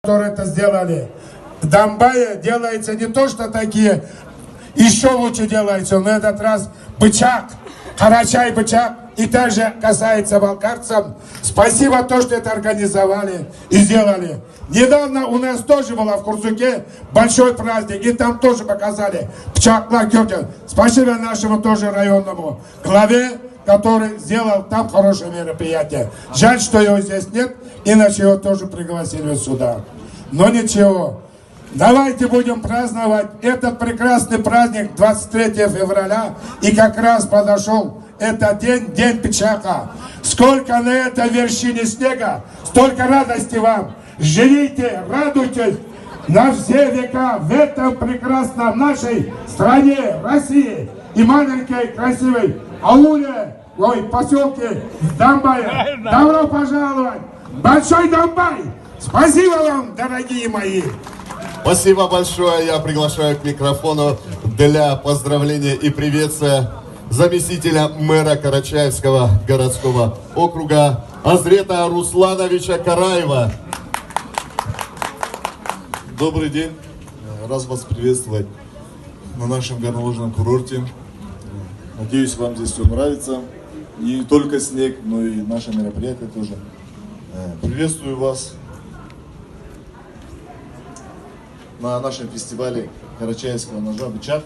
которые это сделали. В Донбассе делается не то, что такие, еще лучше делается, но этот раз бычак, Карачай-Бычак, и также касается балкарцам. Спасибо то, что это организовали и сделали. Недавно у нас тоже было в Курсуке большой праздник, и там тоже показали Бычакла Кёркен. Спасибо нашему тоже районному главе, который сделал там хорошее мероприятие. Жаль, что его здесь нет, иначе его тоже пригласили сюда. Но ничего. Давайте будем праздновать этот прекрасный праздник 23 февраля. И как раз подошел этот день, День Бычака. Сколько на этой вершине снега, столько радости вам. Живите, радуйтесь на все века в этом прекрасном нашей стране, России. И маленькой, красивой ауле, поселке Донбай. Добро пожаловать! Большой Донбай! Спасибо вам, дорогие мои! Спасибо большое. Я приглашаю к микрофону для поздравления и приветствия заместителя мэра Карачаевского городского округа Азрета Руслановича Караева. Добрый день. Рад вас приветствовать на нашем горнолыжном курорте. Надеюсь, вам здесь все нравится. И не только снег, но и наше мероприятие тоже. Приветствую вас на нашем фестивале карачаевского ножа «Бычак».